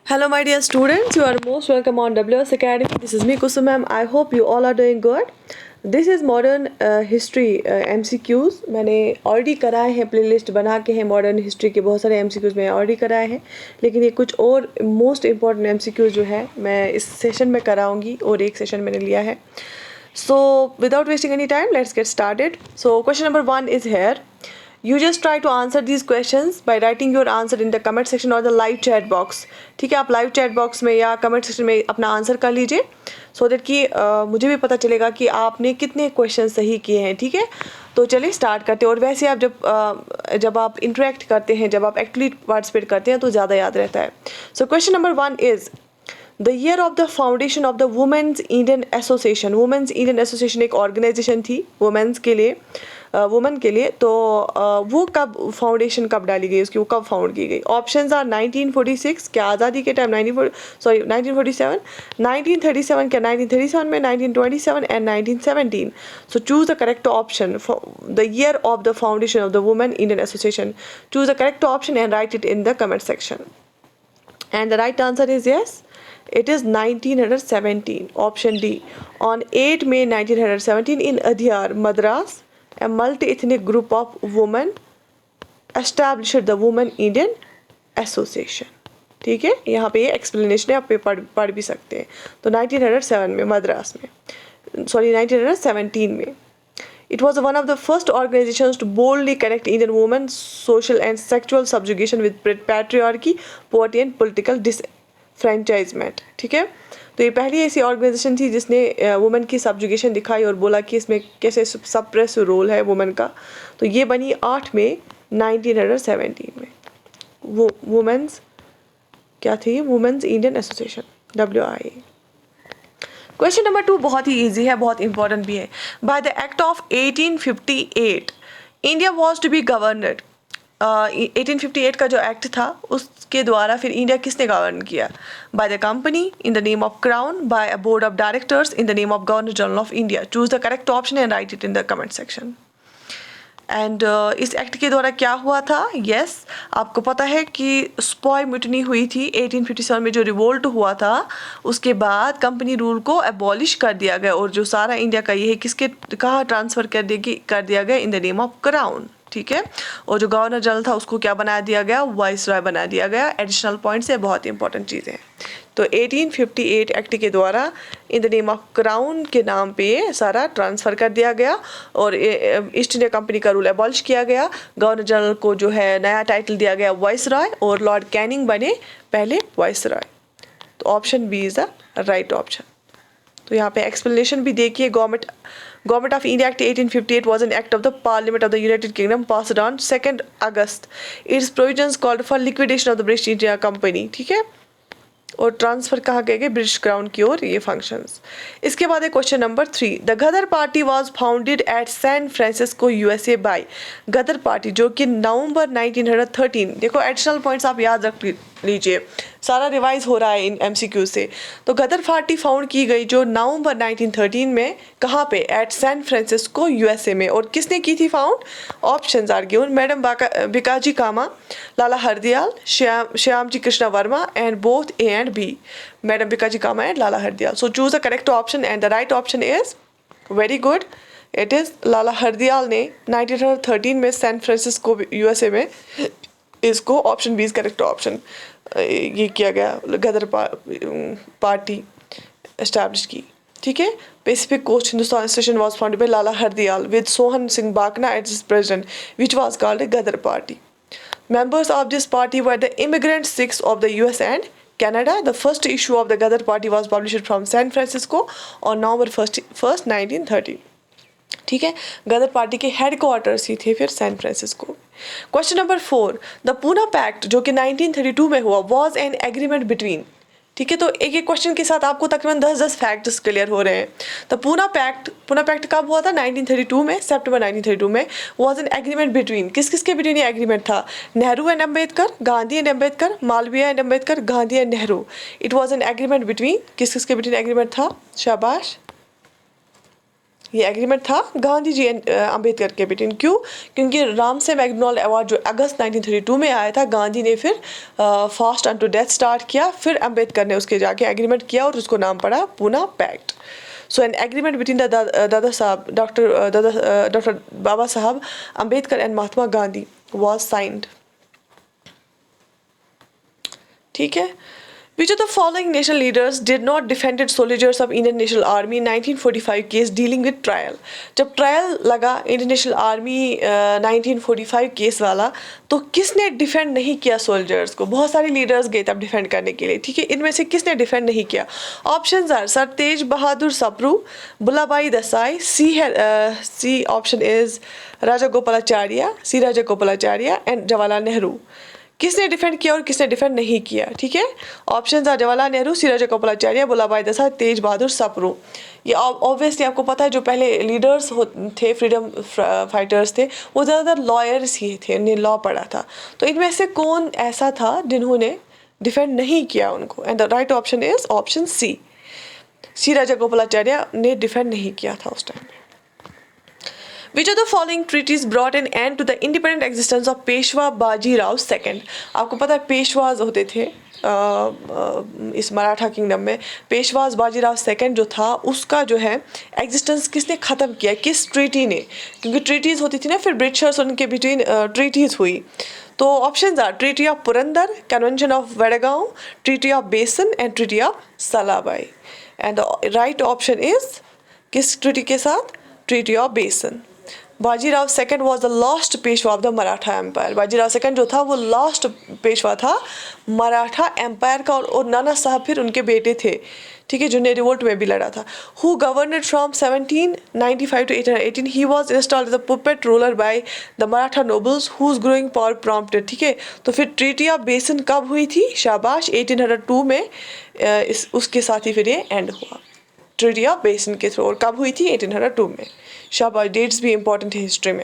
Hello, my dear students. You are most welcome on WS Academy. This is me, Kusum ma'am. I hope you all are doing good. This is modern history MCQs. मैंने already कराए हैं, playlist बना के हैं modern history के बहुत सारे MCQs मैंने ऑलरेडी कराए हैं, लेकिन ये कुछ और मोस्ट इंपॉर्टेंट MCQs जो है मैं इस सेशन में कराऊंगी और एक सेशन मैंने लिया है. So without wasting any time, let's get started. So question number 1 is here. You just try to answer these questions by writing your answer in the comment section or the live chat box. ठीक है, आप live chat box में या comment section में अपना answer कर लीजिए so that कि मुझे भी पता चलेगा कि आपने कितने क्वेश्चन सही किए हैं. ठीक है, तो चलिए स्टार्ट करते हैं. और वैसे आप जब आप इंटरेक्ट करते हैं, जब आप एक्टिवली पार्टिसिपेट करते हैं तो ज़्यादा याद रहता है. So question number 1 is the year of the foundation of the women's Indian association. Women's Indian association एक ऑर्गेनाइजेशन थी वुमेन्स के लिए, वुमेन के लिए. तो वो कब फाउंडेशन कब डाली गई, उसकी वो कब फाउंड की गई. ऑप्शंस आर 1946 क्या आज़ादी के टाइम, 1947, 1937 क्या 1937 में, 1927 and 1917. So choose the correct option for the year of the foundation of the women Indian association. Choose the correct option and write it in the comment section. And the right answer is yes. It is 1917. Option D. On 8 May 1917 in Adyar, Madras, a multi-ethnic group of women established the Women Indian Association. ठीक है, यहाँ पे ये explanation है, आप पे पढ़ भी सकते हैं. तो 1907 में मद्रास में, 1917 में. It was one of the first organizations to boldly connect Indian women's social and sexual subjugation with patriarchy, poverty and political disenfranchisement. ठीक है, तो ये पहली ऐसी ऑर्गेनाइजेशन थी जिसने वुमेन की सब्जुगेशन दिखाई और बोला कि इसमें कैसे सप्रेस रोल है वुमेन का. तो ये बनी 8 मई 1917 में. वो वुमेन्स क्या थी, women's Indian association, WIA. Question number 2 बहुत ही इजी है, बहुत इंपॉर्टेंट भी है. By the act of 1858 India was to be governed. 1858 का जो एक्ट था उसके द्वारा फिर इंडिया किसने गवर्न किया. By the company, in the name of crown, by a board of directors, in the name of governor general of India. Choose the correct option and write it in the comment section. And इस act के द्वारा क्या हुआ था. Yes, आपको पता है कि स्पॉय म्यूटनी हुई थी 1857 में, जो रिवोल्ट हुआ था. उसके बाद कंपनी रूल को एबॉलिश कर दिया गया और जो सारा इंडिया का ये है किसके कहाँ ट्रांसफ़र कर दिया गया, इन द नेम ऑफ क्राउन. ठीक है, और जो गवर्नर जनरल था उसको क्या बना दिया गया, वाइसरॉय बना दिया गया. एडिशनल पॉइंट्स है, बहुत इंपॉर्टेंट चीज़ें हैं. तो 1858 एक्ट के द्वारा इन द नेम ऑफ क्राउन के नाम पे सारा ट्रांसफ़र कर दिया गया और ईस्ट इंडिया कंपनी का रूल एबॉलिश किया गया. गवर्नर जनरल को जो है नया टाइटल दिया गया वाइसरॉय और लॉर्ड कैनिंग बने पहले वाइसरॉय. तो option B is the right option. तो यहाँ पे एक्सप्लेनेशन भी देखिए. Government of India act 1858 was an act of the Parliament of the United Kingdom passed on 2nd August. Its provisions called for liquidation of the British India Company. ठीक है, और transfer कहाँ गए, ब्रिटिश क्राउन की ओर ये functions. इसके बाद है question number 3. The Ghadar party was founded at San Francisco USA by. Ghadar party जो कि नवंबर 1913. देखो एडिशनल पॉइंट्स आप याद रख लीजिए, सारा रिवाइज हो रहा है इन MCQ से. तो गदर पार्टी फाउंड की गई जो नवंबर 1913 में, कहाँ पे, एट सैन फ्रांसिस्को USA में. और किसने की थी found. Options are given. Madam Bhikaji Cama, Lala Hardayal, Shyam ji Krishna Varma and both A and B. Madam Bhikaji Cama and Lala Hardayal. So choose the correct option and the right option is very good. It is Lala Hardayal ने 1913 में सैन फ्रांसिस्को USA में इसको, option B is correct option, ये किया गया, गदर party establish की. ठीक है, Pacific Coast Hindustan Station was founded by Lala Hardiyal with Sohan Singh Bakna as its president, which was called a Gadar Party. Members of this party were the immigrant Sikhs of the US and Canada. The first issue of the Gadar Party was published from San Francisco on November 1st, 1930. ठीक है, गदर party के headquarters ही थे फिर San Francisco. Question number 4. The Poona pact जो कि 1932 में हुआ वॉज एन एग्रीमेंट बिटवीन. ठीक है, तो एक एक क्वेश्चन के साथ आपको तकरीबन 10 फैक्ट्स क्लियर हो रहे हैं. तो पूना पैक्ट कब हुआ था, 1932 में, सितंबर 1932 में. वॉज एन एग्रीमेंट बिटवीन, किस किस के बिटवीन ये एग्रीमेंट था. Nehru and Ambedkar, Gandhi and Ambedkar, Malviya and Ambedkar, Gandhi and Nehru. It was an agreement between, किस किस के बिटवीन एग्रीमेंट था. शाबाश, ये एग्रीमेंट था गांधी जी एंड अम्बेडकर के बिटवीन। क्यों? क्योंकि रामसे मैकडोनाल्ड अवार्ड जो अगस्त 1932 में आया था, गांधी ने फिर फास्ट अनटू डेथ स्टार्ट किया, फिर अम्बेडकर ने उसके जाके एग्रीमेंट किया और उसको नाम पड़ा Poona pact. So an agreement between the Dada Sahab, Dr. Baba Sahab Ambedkar and Mahatma Gandhi was signed. ठीक है। Which of the following national leaders did not defended soldiers of Indian National Army in 1945 case dealing with trial? जब trial लगा Indian national army 1945 case वाला, तो किसने defend नहीं किया soldiers को? बहुत सारे लीडर्स गए तब डिफेंड करने के लिए, ठीक है। इनमें से किसने डिफेंड नहीं किया? Options are sir Tej Bahadur Sapru, बुलाबाई Desai, C option is Raja Gopalacharya, C Raja Gopalacharya and Jawaharlal Nehru. किसने डिफेंड किया और किसने डिफेंड नहीं किया? ठीक है। ऑप्शंस आर जवाहरलाल नेहरू, सी राजा गोपालाचार्य, बुलाबाई देसाई, तेज बहादुर सप्रू। ये ऑब्वियसली आपको पता है, जो पहले लीडर्स थे, फ्रीडम फाइटर्स थे, वो ज़्यादातर लॉयर्स ही थे, उन्हें लॉ पढ़ा था। तो इनमें से कौन ऐसा था जिन्होंने डिफेंड नहीं किया उनको? And the right option is option C Raja Gopalacharya ने डिफेंड नहीं किया था उस टाइम पे। Which of the following treaties brought an end to the independent existence of Peshwa Bajirao II? आपको पता है पेशवाज होते थे इस मराठा किंगडम में। पेशवाज बाजीराव II जो था, उसका जो है एग्जिस्टेंस किसने ख़त्म किया, किस ट्रीटी ने? क्योंकि ट्रीटीज़ होती थी ना, फिर ब्रिटिशर्स उनके बिटवीन ट्रीटीज़ हुई। तो options are treaty of Purandar, convention of Wadgaon, treaty of Bassein and treaty of Salbai. And the right option is किस ट्रीटी के साथ? Treaty of Bassein. Bajirao II was the last Peshwa of the Maratha empire. Bajirao II जो था वो लास्ट पेशवा था मराठा एम्पायर का, और नाना साहब फिर उनके बेटे थे, ठीक है, जिन्हें रिवोल्ट में भी लड़ा था। Who governed from 1795 to 1818, he was installed as the puppet ruler by the Maratha nobles whose growing power prompted. ठीक है, तो फिर ट्रीटी ऑफ बेसन कब हुई थी? शाबाश, 1802 में उसके साथ ही फिर ये एंड हुआ, ट्रीटी ऑफ बेसन के थ्रू। और कब हुई थी? 1802 में। शाबाश, डेट्स भी इंपॉर्टेंट है हिस्ट्री में।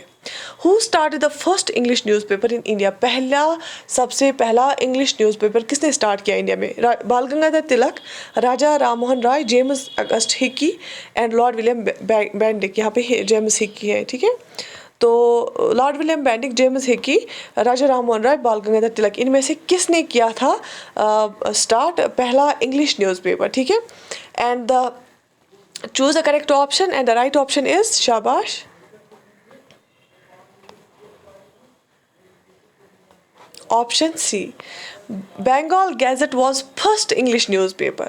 Who started the first English newspaper in India? सबसे पहला इंग्लिश न्यूज़पेपर किसने स्टार्ट किया इंडिया में? Bal Gangadhar Tilak, Raja Rammohan Roy, James August Hicky and lord William Bentinck. यहाँ पे जेम्स हिक्की है, ठीक है। तो lord William Bentinck, James Hicky, Raja Rammohan Roy, Bal Gangadhar तिलक, इनमें से किसने किया था स्टार्ट पहला इंग्लिश न्यूज़पेपर? ठीक है। And the choose the correct option and the right option is shabash option C. Bengal Gazette was first English newspaper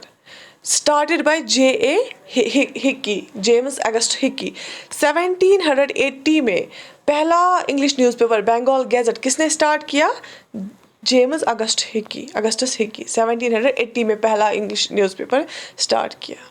started by J.A. Hickey, James August Hickey। 1780 में पहला इंग्लिश न्यूज़पेपर बंगाल गैजेट किसने start किया? James Augustus Hicky 1780 में पहला English newspaper start किया।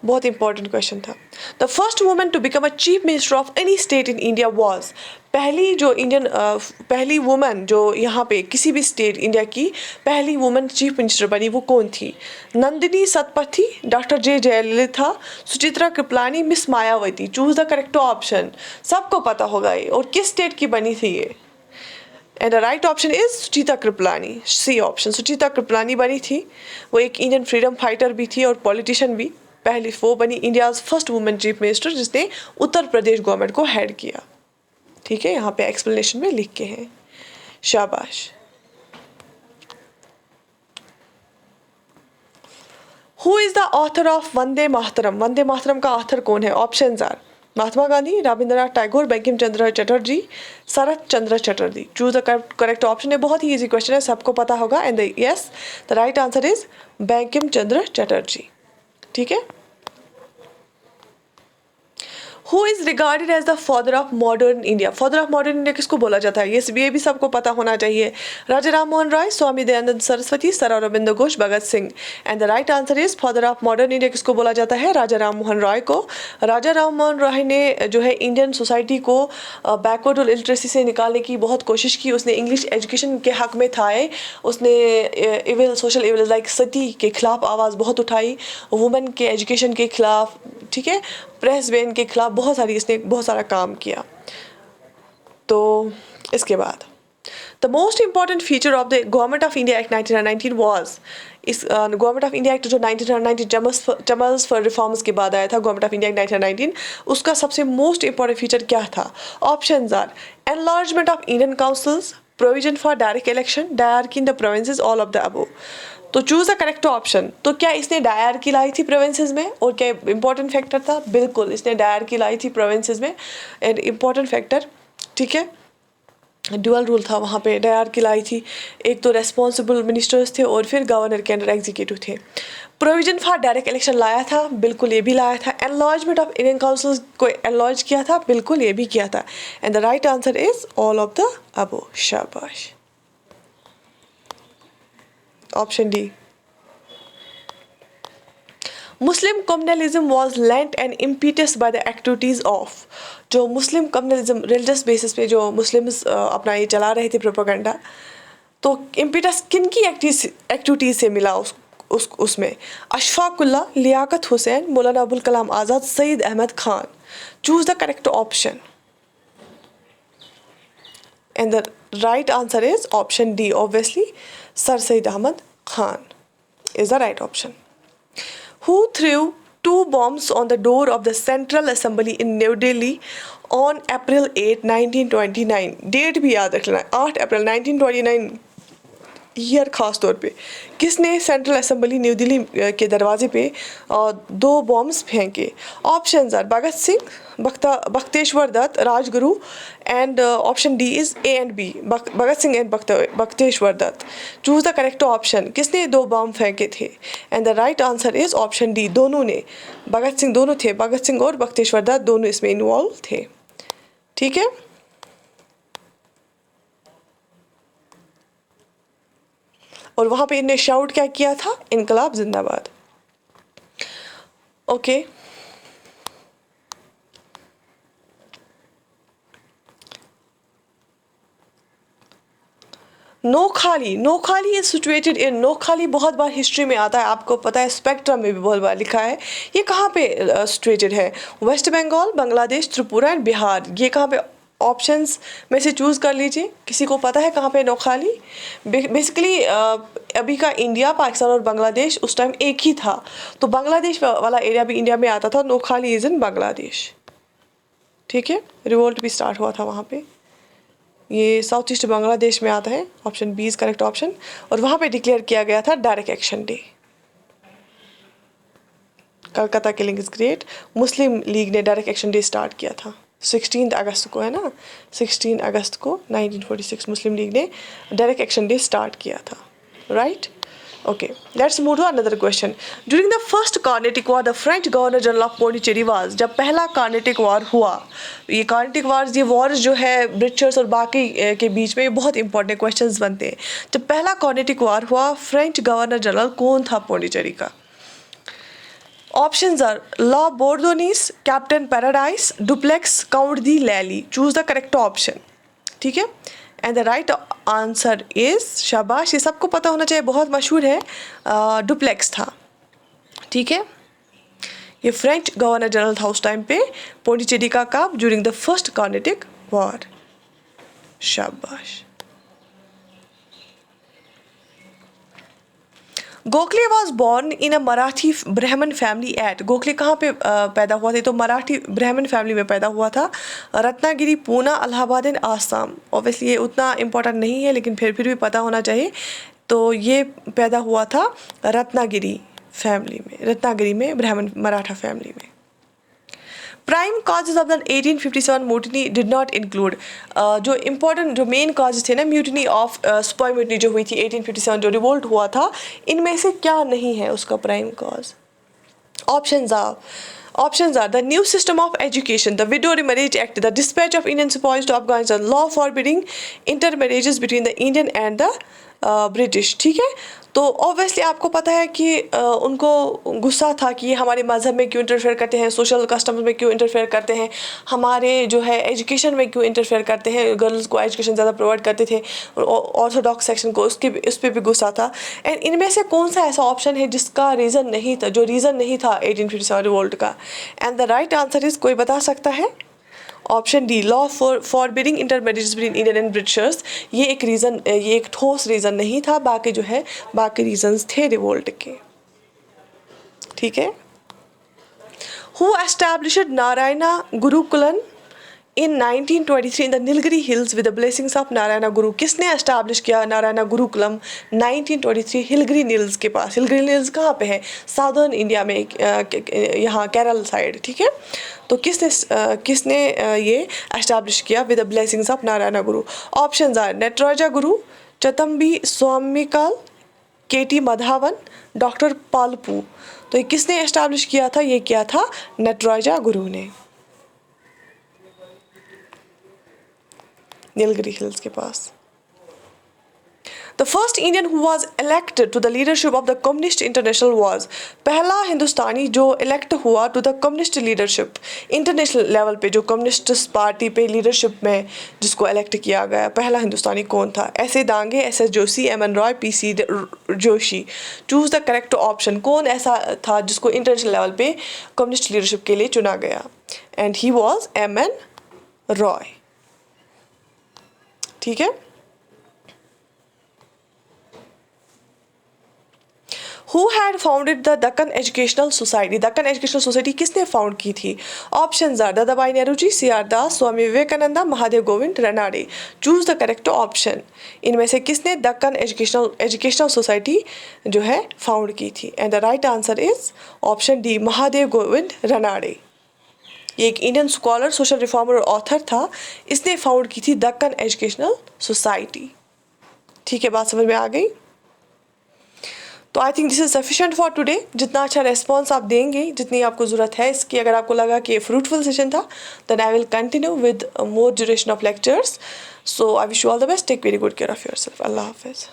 बहुत important question था। The first woman to become a chief minister of any state in India was, पहली वुमन जो यहाँ पे किसी भी स्टेट इंडिया की पहली वुमन चीफ मिनिस्टर बनी, वो कौन थी? Nandini Satpathy, doctor J Jayalalithaa, Suchitra Kripalani, miss Mayawati. Choose the correct option. सबको पता होगा ये, और किस स्टेट की बनी थी ये? And the right option is Suchitra Kripalani, C option. Suchitra Kripalani बनी थी, वो एक इंडियन फ्रीडम फाइटर भी थी और पॉलिटिशियन भी। पहली वो बनी India's first women chief minister जिसने उत्तर प्रदेश गवर्नमेंट को हेड किया। ठीक है, यहाँ पे एक्सप्लेनेशन में लिख के हैं। शाबाश। Who is the author of Vande Mataram? Vande Mataram का ऑथर कौन है? Options are Mahatma Gandhi, Rabindranath Tagore, Bankim Chandra Chatterjee, Sarat Chandra Chatterjee. Choose the correct option है। बहुत ही इजी क्वेश्चन है, सबको पता होगा। And yes, the right answer is Bankim Chandra Chatterjee. ठीक है। Who is regarded as the father of modern India? Father of modern India किसको बोला जाता है? ये भी सबको पता होना चाहिए। Raja Rammohan Roy, Swami Dayanand Saraswati, sir Aurobindo Ghosh, Bhagat Singh. And the right answer is father of modern India किसको बोला जाता है? राजा राममोहन राय को। राजा राममोहन राय ने जो है इंडियन सोसाइटी को बैकवर्ड और लिटरेसी से निकालने की बहुत कोशिश की। उसने इंग्लिश एजुकेशन के हक में था, उसने सोशल इविल लाइक सती के खिलाफ आवाज़ बहुत उठाई, वुमेन के एजुकेशन के खिलाफ, ठीक है, प्रेस बैन के खिलाफ इसने बहुत सारा काम किया। तो इसके बाद The most important feature of the Government of India Act 1919 was इस गवर्नमेंट ऑफ इंडिया एक्ट जो 1919 चमल्स फॉर रिफॉर्म्स के बाद आया था, गवर्नमेंट ऑफ इंडिया एक्ट 1919, उसका सबसे मोस्ट इंपॉर्टेंट फीचर क्या था? Options are enlargement of Indian councils, provision for direct election, dyarchy in the provinces, all of the above. तो चूज द करेक्ट ऑप्शन। तो क्या इसने डायरकी लाई थी प्रोविंसेस में और क्या इंपॉर्टेंट फैक्टर था? बिल्कुल, इसने डायरकी लाई थी प्रोविंसेस में एंड इंपॉर्टेंट फैक्टर, ठीक है। ड्यूअल रूल था वहाँ पे, डायरकी लाई थी। एक तो रेस्पॉन्सिबल मिनिस्टर्स थे और फिर गवर्नर के अंडर एग्जीक्यूटिव थे। प्रोविजन फॉर डायरेक्ट इलेक्शन लाया था, बिल्कुल ये भी लाया था। एनलार्जमेंट ऑफ इंडियन काउंसिल को एनलार्ज किया था, बिल्कुल ये भी किया था। And the right answer is all of the above. शाबाश। Option D. Muslim communalism was lent and impetus by the activities of. जो मुस्लिम कम्युनलिज्म रिलीजियस बेसिस पे जो मुस्लिम्स अपना ये चला रहे थे प्रोपेगेंडा, तो इम्पीटस किन की एक्टिविटीज़ से मिला उसमें? Ashfaqulla, Liaquat Hussain, Maulana Abul Kalam Azad, Syed Ahmad Khan. Choose the correct option and the right answer is option D, obviously sir Syed Ahmad Khan is the right option. Who threw 2 bombs on the door of the Central Assembly in New Delhi on April 8, 1929? Date भी याद रख लेना, 8 अप्रैल 1929 year खास तौर पे। किसने central assembly new Delhi के दरवाजे पे 2 बॉम्ब्स फेंके? Options are Bhagat Singh, Batukeshwar Dutt, Rajguru and option D is A and B, Bhagat Singh and Batukeshwar Dutt. Choose the correct option. किसने 2 बॉम्ब फेंके थे? And the right answer is option D, दोनों ने। भगत सिंह, दोनों थे, भगत सिंह और बख्तेश्वर दत्त दोनों इसमें इन्वॉल्व थे, ठीक है। और वहाँ पे इन्हें शाउट क्या किया था? इनकलाब जिंदाबाद। ओके, नोखाली। नोखाली इज सिचुएटेड इन, नोखाली बहुत बार हिस्ट्री में आता है, आपको पता है, स्पेक्ट्रम में भी बहुत बार लिखा है। ये कहाँ पे सिचुएटेड है? West Bengal, Bangladesh, Tripura and Bihar. ये कहाँ पे? ऑप्शंस में से चूज़ कर लीजिए। किसी को पता है कहाँ पे नोखाली? बेसिकली अभी का इंडिया, पाकिस्तान और बांग्लादेश उस टाइम एक ही था, तो बांग्लादेश वाला एरिया भी इंडिया में आता था। नोखाली इज इन बांग्लादेश, ठीक है। रिवोल्ट भी स्टार्ट हुआ था वहाँ पे, ये साउथ ईस्ट बांग्लादेश में आता है। Option B is correct option. और वहाँ पे डिक्लेयर किया गया था direct action day. Calcutta killing is great, Muslim League ने डायरेक्ट एक्शन डे स्टार्ट किया था 16 अगस्त को, है ना, 16 अगस्त को 1946 मुस्लिम लीग ने डायरेक्ट एक्शन डे स्टार्ट किया था, right. Okay, let's move to another question. During the first Carnatic war the French governor general of Pondicherry was. जब पहला कार्नेटिक वॉर हुआ, ये कार्नेटिक वॉर्स, ये वॉर्स जो है ब्रिटिशर्स और बाकी के बीच में, ये बहुत इंपॉर्टेंट क्वेश्चंस बनते हैं। जब पहला कार्नेटिक वॉर हुआ, फ्रेंच गवर्नर जनरल कौन था पौंडीचेरी का? Options are La Bourdonnais, captain Paradise, Dupleix, count de Lally. Choose the correct option, ठीक है। And the right answer is, शाबाश, ये सबको पता होना चाहिए, बहुत मशहूर है, डुप्लेक्स था, ठीक है। ये फ्रेंच गवर्नर जनरल था उस टाइम पे पौंडीचेरी का। कब? During the first Carnatic war. शाबाश। गोखले वॉज बॉर्न इन अ मराठी ब्राह्मण फैमिली एट। गोखले कहाँ पे पैदा हुआ थे? तो मराठी ब्राह्मण फैमिली में पैदा हुआ था, रत्नागिरी, पूना, इलाहाबाद एंड आसाम। ऑब्वियसली ये उतना इम्पोर्टेंट नहीं है, लेकिन फिर भी पता होना चाहिए। तो ये पैदा हुआ था रत्नागिरी फैमिली में, रत्नागिरी में, ब्राह्मण मराठा फैमिली में। Prime causes of the 1857 mutiny did not include. जो इम्पोर्टेंट, जो मेन कॉजेज थे ना म्यूटिनी ऑफ स्पॉय म्यूटिनी जो हुई थी 1857, जो रिवोल्ट हुआ था, इनमें से क्या नहीं है उसका prime cause? Options are the new system of education, the Widow Remarriage Act, the dispatch of Indian sepoys to Afghanistan, law forbidding intermarriages between the Indian and the British, ठीक है। तो ऑब्वियसली आपको पता है कि उनको गुस्सा था कि हमारे मज़हब में क्यों इंटरफेयर करते हैं, सोशल कस्टम्स में क्यों इंटरफेयर करते हैं, हमारे जो है एजुकेशन में क्यों इंटरफेयर करते हैं, गर्ल्स को एजुकेशन ज़्यादा प्रोवाइड करते थे, ऑर्थोडॉक्स सेक्शन को, उस पर भी गुस्सा था। एंड इनमें से कौन सा ऐसा ऑप्शन है जिसका रीज़न नहीं था, जो रीज़न नहीं था 1857 रिवोल्ट का? And the right answer is, कोई बता सकता है? Option D, law forbidding intermarriage between Indian and Britishers, ये एक रीज़न, ये एक ठोस रीज़न नहीं था, बाकी जो है बाकी रीजंस थे रिवोल्ट के। ठीक है। Who established Narayana Gurukulam in 1923 in the Nilgiri hills with the blessings of Narayana Guru, किसने एस्टैब्लिश किया नारायणा गुरुकुलम 1923 हिलगिरी नील्स के पास? हिलगिरी नील्स कहाँ पे है? साउदर्न इंडिया में, यहाँ केरल साइड। ठीक है। तो किसने ये एस्टैब्लिश किया with the blessings of Narayana Guru? Options are Nataraja Guru, चतंबी स्वामिकाल, Katie Madhavan, doctor पालपू। तो ये किसने एस्टैब्लिश किया था? ये किया था नटराजा गुरु ने, नीलगिरी हिल्स के पास। The first Indian who was elected to the leadership of the Communist International was, पहला हिंदुस्तानी जो इलेक्ट हुआ to the communist leadership, international level पे जो कम्युनिस्ट पार्टी पे लीडरशिप में जिसको इलेक्ट किया गया, पहला हिंदुस्तानी कौन था? S A. Dange, S S. Joshi, M N. Roy, P C. Joshi. Choose the correct option. कौन ऐसा था जिसको इंटरनेशनल लेवल पे कम्युनिस्ट लीडरशिप के लिए चुना गया? And he was M N. Roy. ठीक है। Who had founded the Deccan Educational Society? Deccan Educational Society किसने फाउंड की थी? ऑप्शंस आर दादाबाई नेहरूजी, सी.आर. Das, Swami Vivekananda, Mahadev Govind Ranade. Choose the correct option. इनमें से किसने दक्कन एजुकेशनल सोसाइटी जो है फाउंड की थी? And the right answer is option D, Mahadev Govind Ranade. ये एक इंडियन स्कॉलर, सोशल रिफॉर्मर और ऑथर था। इसने फाउंड की थी दक्कन एजुकेशनल सोसाइटी। ठीक है, बात समझ में आ गई? तो I think this is sufficient for today. जितना अच्छा रेस्पॉन्स आप देंगे, जितनी आपको ज़रूरत है इसकी, अगर आपको लगा कि ये फ्रूटफुल सेशन था, then I will continue with more duration of lectures. So I wish you all the best. Take very good care of yourself. अल्लाह हाफिज़।